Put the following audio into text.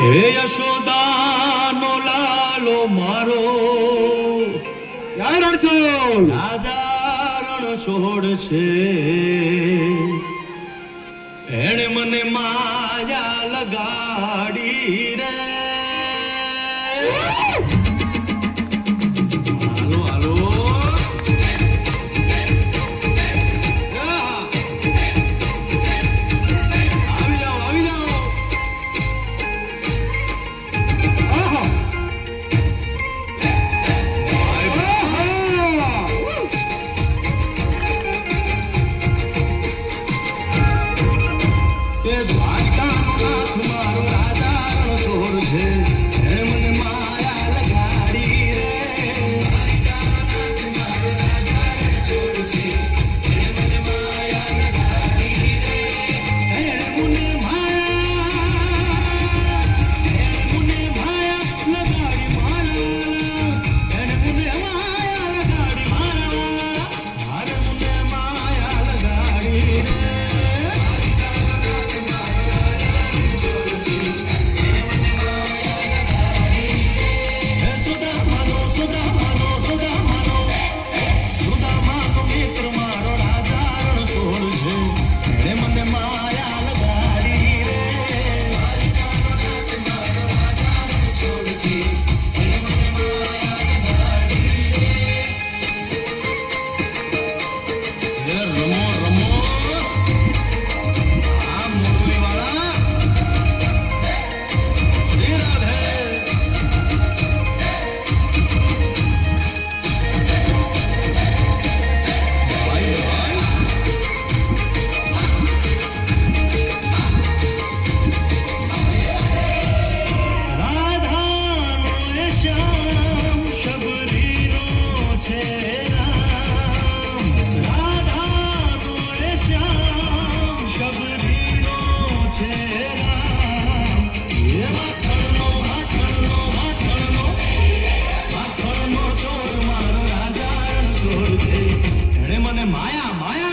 હે યશોદાનો લાલો મારો ક્યાં છો? રાજા રણ છોડ છે, એણે મને માયા લગાડી રે. હાલો હાલો આવી જાઓ આવી જાઓ. આહા. એ દ્વારકાનો નાથ મારો રાજા રણ છોડ છે, એણે મને માયા લગાડી રે. માયા માયા.